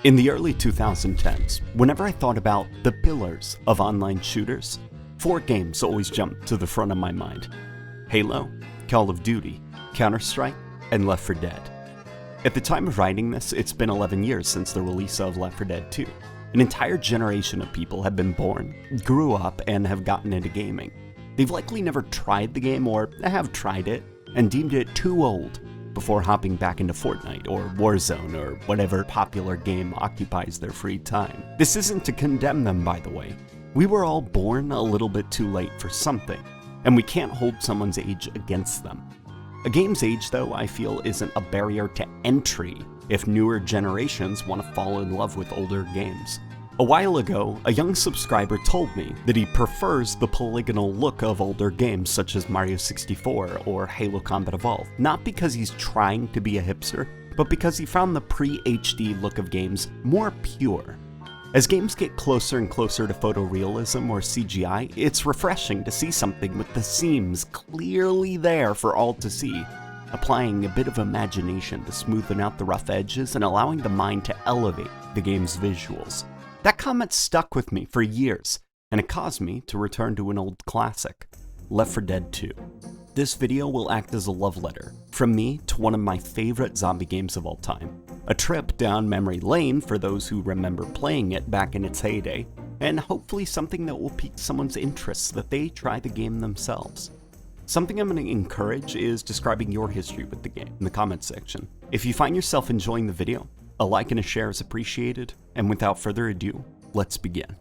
In the early 2010s, whenever I thought about the pillars of online shooters, 4 games always jumped to the front of my mind: Halo, Call of Duty, Counter-Strike, and Left 4 Dead. At the time of writing this, it's been 11 years since the release of Left 4 Dead 2. An entire generation of people have been born, grew up, and have gotten into gaming. They've likely never tried the game or have tried it and deemed it too old before hopping back into Fortnite or Warzone or whatever popular game occupies their free time. This isn't to condemn them, by the way. We were all born a little bit too late for something, and we can't hold someone's age against them. A game's age, though, I feel isn't a barrier to entry if newer generations want to fall in love with older games. A while ago, a young subscriber told me that he prefers the polygonal look of older games such as Mario 64 or Halo Combat Evolved, not because he's trying to be a hipster, but because he found the pre-HD look of games more pure. As games get closer and closer to photorealism or CGI, it's refreshing to see something with the seams clearly there for all to see, applying a bit of imagination to smoothen out the rough edges and allowing the mind to elevate the game's visuals. That comment stuck with me for years, and it caused me to return to an old classic, Left 4 Dead 2. This video will act as a love letter from me to one of my favorite zombie games of all time, a trip down memory lane for those who remember playing it back in its heyday, and hopefully something that will pique someone's interest so that they try the game themselves. Something I'm going to encourage is describing your history with the game in the comments section. If you find yourself enjoying the video, a like and a share is appreciated, and without further ado, let's begin.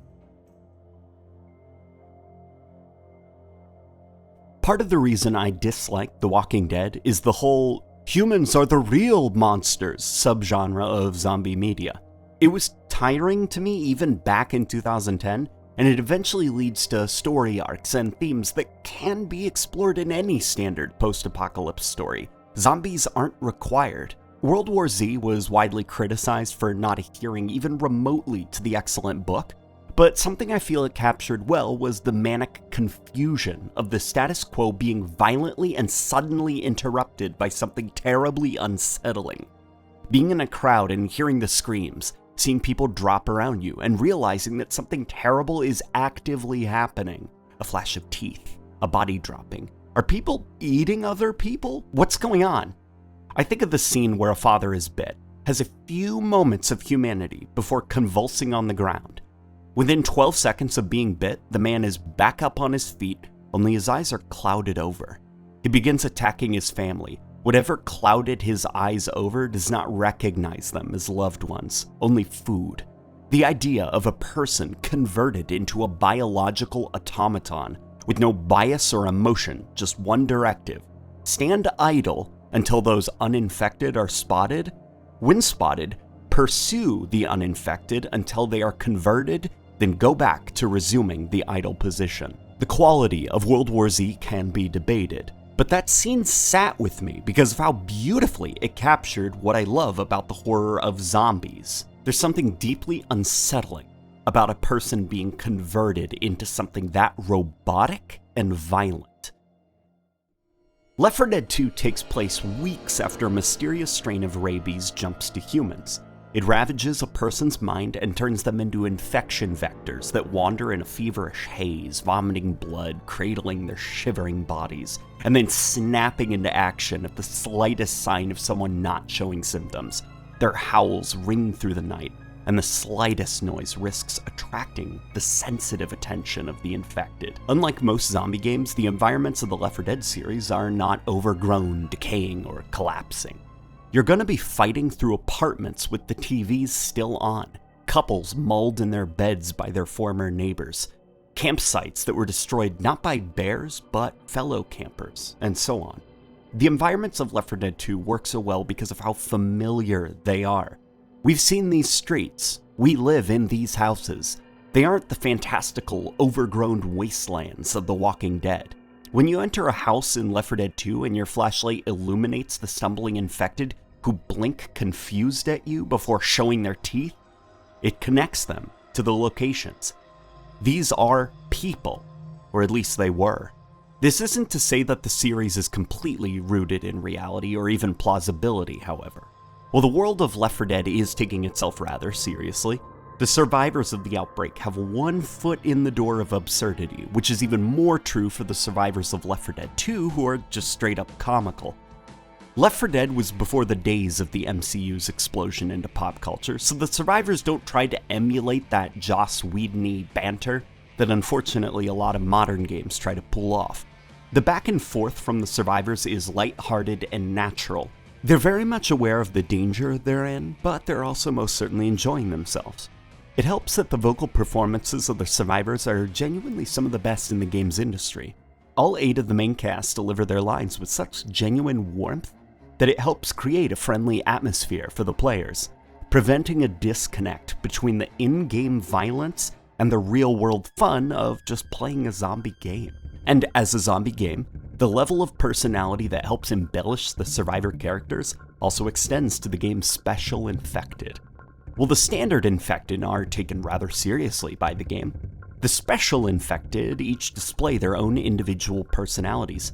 Part of the reason I dislike The Walking Dead is the whole humans are the real monsters subgenre of zombie media. It was tiring to me even back in 2010, and it eventually leads to story arcs and themes that can be explored in any standard post-apocalypse story. Zombies aren't required. World War Z was widely criticized for not adhering even remotely to the excellent book, but something I feel it captured well was the manic confusion of the status quo being violently and suddenly interrupted by something terribly unsettling. Being in a crowd and hearing the screams, seeing people drop around you, and realizing that something terrible is actively happening. A flash of teeth, a body dropping. Are people eating other people? What's going on? I think of the scene where a father is bit, has a few moments of humanity before convulsing on the ground. Within 12 seconds of being bit, the man is back up on his feet, only his eyes are clouded over. He begins attacking his family. Whatever clouded his eyes over does not recognize them as loved ones, only food. The idea of a person converted into a biological automaton with no bias or emotion, just one directive: stand idle until those uninfected are spotted. When spotted, pursue the uninfected until they are converted, then go back to resuming the idle position. The quality of World War Z can be debated, but that scene sat with me because of how beautifully it captured what I love about the horror of zombies. There's something deeply unsettling about a person being converted into something that robotic and violent. Left 4 Dead 2 takes place weeks after a mysterious strain of rabies jumps to humans. It ravages a person's mind and turns them into infection vectors that wander in a feverish haze, vomiting blood, cradling their shivering bodies, and then snapping into action at the slightest sign of someone not showing symptoms. Their howls ring through the night, and the slightest noise risks attracting the sensitive attention of the infected. Unlike most zombie games, the environments of the Left 4 Dead series are not overgrown, decaying, or collapsing. You're gonna be fighting through apartments with the TVs still on, couples mauled in their beds by their former neighbors, campsites that were destroyed not by bears, but fellow campers, and so on. The environments of Left 4 Dead 2 work so well because of how familiar they are. We've seen these streets. We live in these houses. They aren't the fantastical, overgrown wastelands of The Walking Dead. When you enter a house in Left 4 Dead 2 and your flashlight illuminates the stumbling infected who blink confused at you before showing their teeth, it connects them to the locations. These are people, or at least they were. This isn't to say that the series is completely rooted in reality or even plausibility, however. While the world of Left 4 Dead is taking itself rather seriously, the survivors of the outbreak have one foot in the door of absurdity, which is even more true for the survivors of Left 4 Dead 2, who are just straight up comical. Left 4 Dead was before the days of the MCU's explosion into pop culture, so the survivors don't try to emulate that Joss Whedon-y banter that unfortunately a lot of modern games try to pull off. The back and forth from the survivors is lighthearted and natural. They're very much aware of the danger they're in, but they're also most certainly enjoying themselves. It helps that the vocal performances of the survivors are genuinely some of the best in the games industry. All 8 of the main cast deliver their lines with such genuine warmth that it helps create a friendly atmosphere for the players, preventing a disconnect between the in-game violence and the real-world fun of just playing a zombie game. And as a zombie game, the level of personality that helps embellish the survivor characters also extends to the game's special infected. While the standard infected are taken rather seriously by the game, the special infected each display their own individual personalities.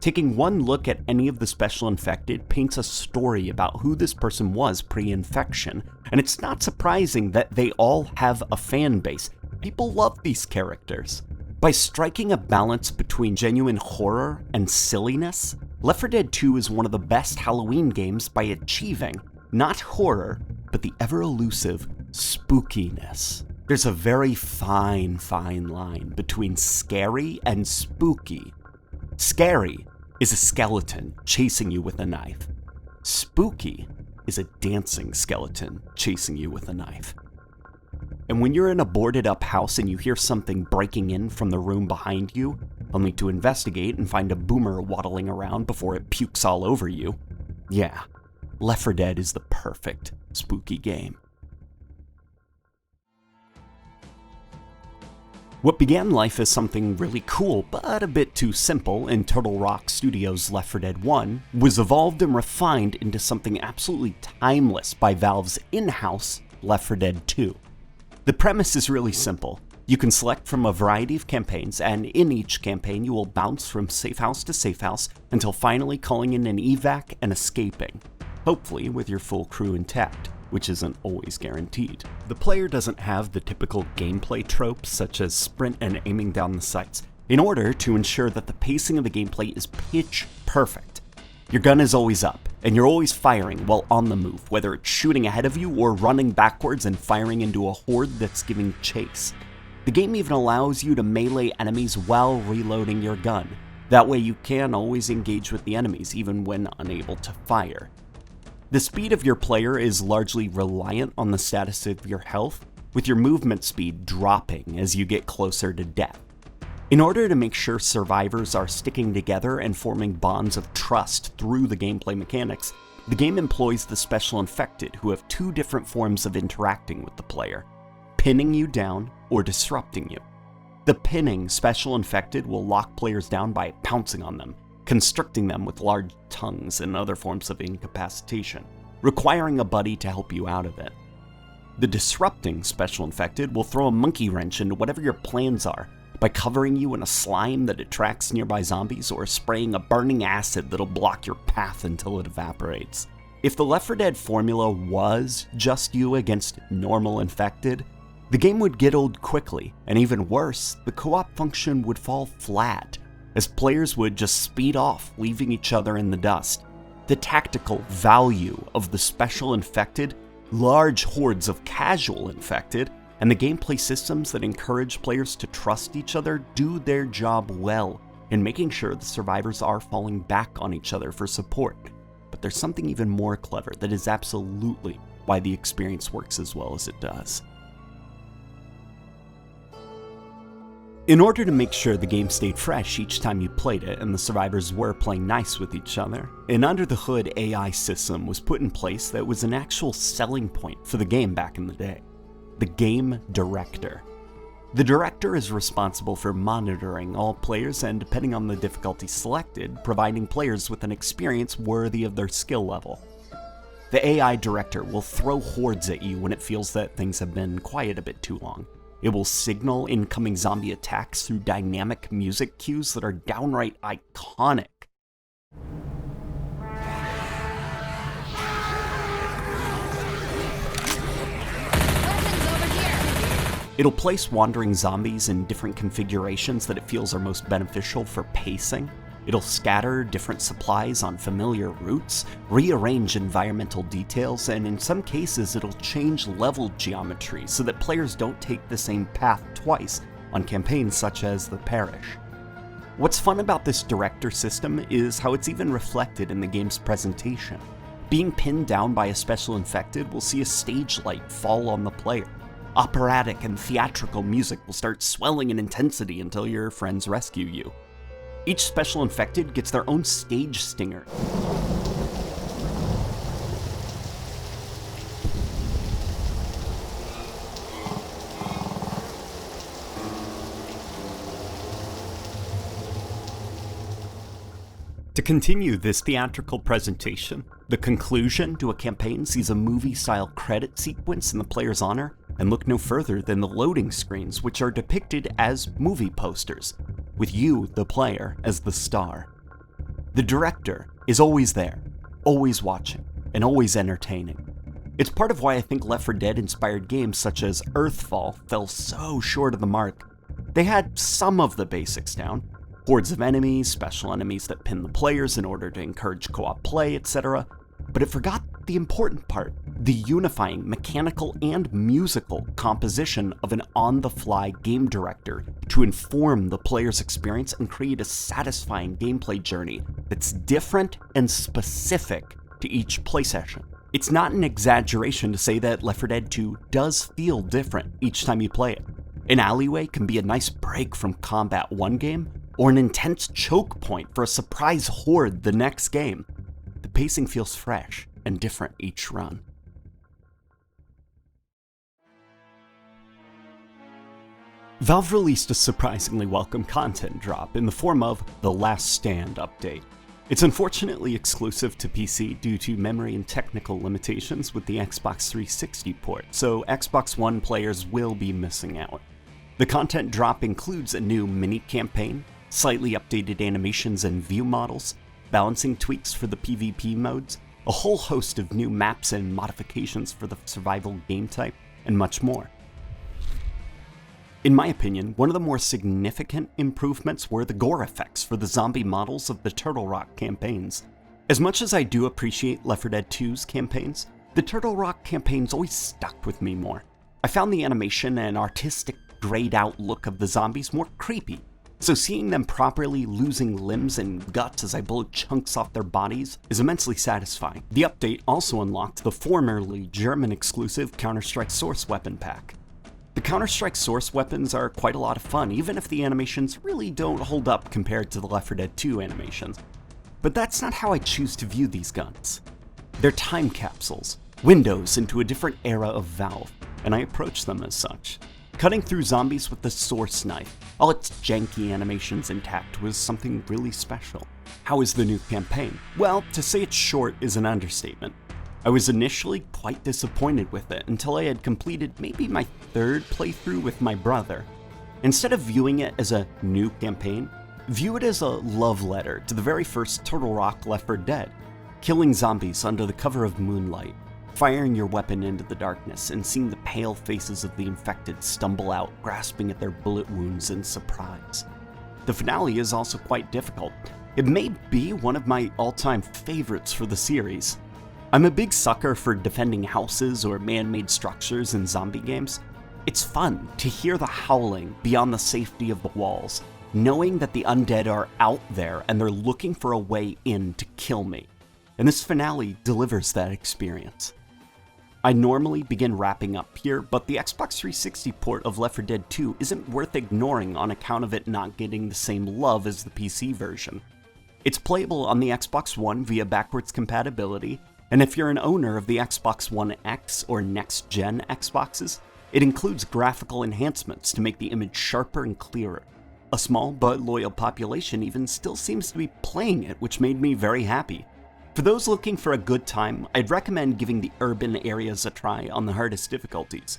Taking one look at any of the special infected paints a story about who this person was pre-infection, and it's not surprising that they all have a fan base. People love these characters. By striking a balance between genuine horror and silliness, Left 4 Dead 2 is one of the best Halloween games by achieving not horror, but the ever-elusive spookiness. There's a very fine line between scary and spooky. Scary is a skeleton chasing you with a knife. Spooky is a dancing skeleton chasing you with a knife. And when you're in a boarded up house and you hear something breaking in from the room behind you, only to investigate and find a boomer waddling around before it pukes all over you, yeah, Left 4 Dead is the perfect spooky game. What began life as something really cool, but a bit too simple in Turtle Rock Studios' Left 4 Dead 1, was evolved and refined into something absolutely timeless by Valve's in-house Left 4 Dead 2. The premise is really simple. You can select from a variety of campaigns, and in each campaign you will bounce from safe house to safe house until finally calling in an evac and escaping, hopefully with your full crew intact, which isn't always guaranteed. The player doesn't have the typical gameplay tropes such as sprint and aiming down the sights, in order to ensure that the pacing of the gameplay is pitch perfect. Your gun is always up, and you're always firing while on the move, whether it's shooting ahead of you or running backwards and firing into a horde that's giving chase. The game even allows you to melee enemies while reloading your gun. That way you can always engage with the enemies even when unable to fire. The speed of your player is largely reliant on the status of your health, with your movement speed dropping as you get closer to death. In order to make sure survivors are sticking together and forming bonds of trust through the gameplay mechanics, the game employs the special infected, who have 2 different forms of interacting with the player: pinning you down or disrupting you. The pinning special infected will lock players down by pouncing on them, constricting them with large tongues and other forms of incapacitation, requiring a buddy to help you out of it. The disrupting special infected will throw a monkey wrench into whatever your plans are, by covering you in a slime that attracts nearby zombies or spraying a burning acid that'll block your path until it evaporates. If the Left 4 Dead formula was just you against normal infected, the game would get old quickly, and even worse, the co-op function would fall flat, as players would just speed off, leaving each other in the dust. The tactical value of the special infected, large hordes of casual infected, and the gameplay systems that encourage players to trust each other do their job well in making sure the survivors are falling back on each other for support. But there's something even more clever that is absolutely why the experience works as well as it does. In order to make sure the game stayed fresh each time you played it and the survivors were playing nice with each other, an under-the-hood AI system was put in place that was an actual selling point for the game back in the day: the Game Director. The Director is responsible for monitoring all players and, depending on the difficulty selected, providing players with an experience worthy of their skill level. The AI Director will throw hordes at you when it feels that things have been quiet a bit too long. It will signal incoming zombie attacks through dynamic music cues that are downright iconic. It'll place wandering zombies in different configurations that it feels are most beneficial for pacing. It'll scatter different supplies on familiar routes, rearrange environmental details, and in some cases it'll change level geometry so that players don't take the same path twice on campaigns such as The Parish. What's fun about this director system is how it's even reflected in the game's presentation. Being pinned down by a special infected will see a stage light fall on the player. Operatic and theatrical music will start swelling in intensity until your friends rescue you. Each special infected gets their own stage stinger. To continue this theatrical presentation, the conclusion to a campaign sees a movie-style credit sequence in the player's honor, and look no further than the loading screens, which are depicted as movie posters, with you, the player, as the star. The director is always there, always watching, and always entertaining. It's part of why I think Left 4 Dead inspired games such as Earthfall fell so short of the mark. They had some of the basics down, hordes of enemies, special enemies that pin the players in order to encourage co-op play, etc., but it forgot the important part, the unifying mechanical and musical composition of an on-the-fly game director to inform the player's experience and create a satisfying gameplay journey that's different and specific to each play session. It's not an exaggeration to say that Left 4 Dead 2 does feel different each time you play it. An alleyway can be a nice break from combat one game, or an intense choke point for a surprise horde the next game. The pacing feels fresh and different each run. Valve released a surprisingly welcome content drop in the form of the Last Stand update. It's unfortunately exclusive to PC due to memory and technical limitations with the Xbox 360 port, so Xbox One players will be missing out. The content drop includes a new mini-campaign, slightly updated animations and view models, balancing tweaks for the PvP modes, a whole host of new maps and modifications for the survival game type, and much more. In my opinion, one of the more significant improvements were the gore effects for the zombie models of the Turtle Rock campaigns. As much as I do appreciate Left 4 Dead 2's campaigns, the Turtle Rock campaigns always stuck with me more. I found the animation and artistic grayed out look of the zombies more creepy, so seeing them properly losing limbs and guts as I blow chunks off their bodies is immensely satisfying. The update also unlocked the formerly German exclusive Counter-Strike Source weapon pack. The Counter-Strike Source weapons are quite a lot of fun, even if the animations really don't hold up compared to the Left 4 Dead 2 animations. But that's not how I choose to view these guns. They're time capsules, windows into a different era of Valve, and I approach them as such. Cutting through zombies with the Source knife, all its janky animations intact, was something really special. How is the new campaign? Well, to say it's short is an understatement. I was initially quite disappointed with it until I had completed maybe my third playthrough with my brother. Instead of viewing it as a new campaign, view it as a love letter to the very first Turtle Rock Left 4 Dead, killing zombies under the cover of moonlight, firing your weapon into the darkness and seeing the pale faces of the infected stumble out, grasping at their bullet wounds in surprise. The finale is also quite difficult. It may be one of my all-time favorites for the series. I'm a big sucker for defending houses or man-made structures in zombie games. It's fun to hear the howling beyond the safety of the walls, knowing that the undead are out there and they're looking for a way in to kill me. And this finale delivers that experience. I normally begin wrapping up here, but the Xbox 360 port of Left 4 Dead 2 isn't worth ignoring on account of it not getting the same love as the PC version. It's playable on the Xbox One via backwards compatibility, and if you're an owner of the Xbox One X or next-gen Xboxes, it includes graphical enhancements to make the image sharper and clearer. A small but loyal population even still seems to be playing it, which made me very happy. For those looking for a good time, I'd recommend giving the urban areas a try on the hardest difficulties.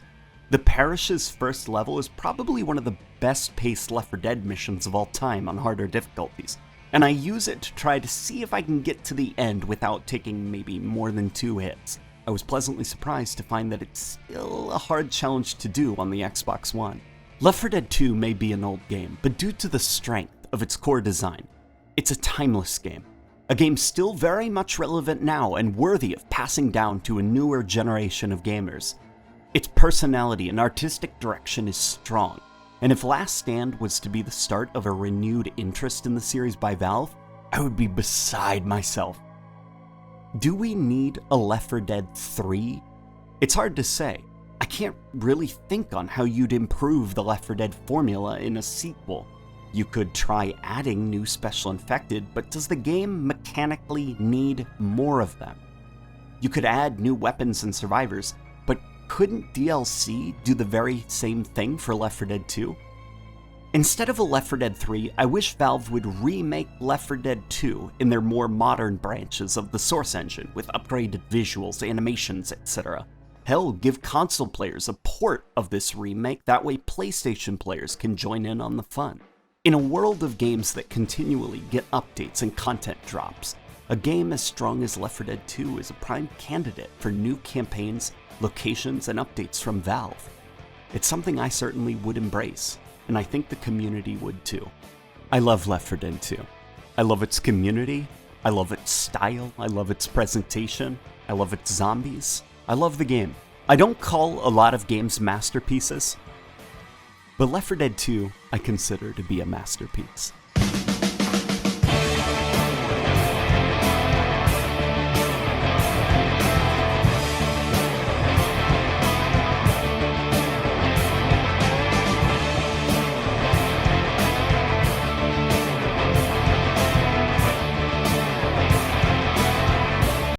The Parish's first level is probably one of the best-paced Left 4 Dead missions of all time on harder difficulties, and I use it to try to see if I can get to the end without taking maybe more than 2 hits. I was pleasantly surprised to find that it's still a hard challenge to do on the Xbox One. Left 4 Dead 2 may be an old game, but due to the strength of its core design, it's a timeless game. A game still very much relevant now and worthy of passing down to a newer generation of gamers. Its personality and artistic direction is strong, and if Last Stand was to be the start of a renewed interest in the series by Valve, I would be beside myself. Do we need a Left 4 Dead 3? It's hard to say. I can't really think on how you'd improve the Left 4 Dead formula in a sequel. You could try adding new special infected, but does the game mechanically need more of them? You could add new weapons and survivors, but couldn't DLC do the very same thing for Left 4 Dead 2? Instead of a Left 4 Dead 3, I wish Valve would remake Left 4 Dead 2 in their more modern branches of the Source engine, with upgraded visuals, animations, etc. Hell, give console players a port of this remake, that way PlayStation players can join in on the fun. In a world of games that continually get updates and content drops, a game as strong as Left 4 Dead 2 is a prime candidate for new campaigns, locations, and updates from Valve. It's something I certainly would embrace, and I think the community would too. I love Left 4 Dead 2. I love its community, I love its style, I love its presentation, I love its zombies, I love the game. I don't call a lot of games masterpieces, but Left 4 Dead 2 I consider to be a masterpiece.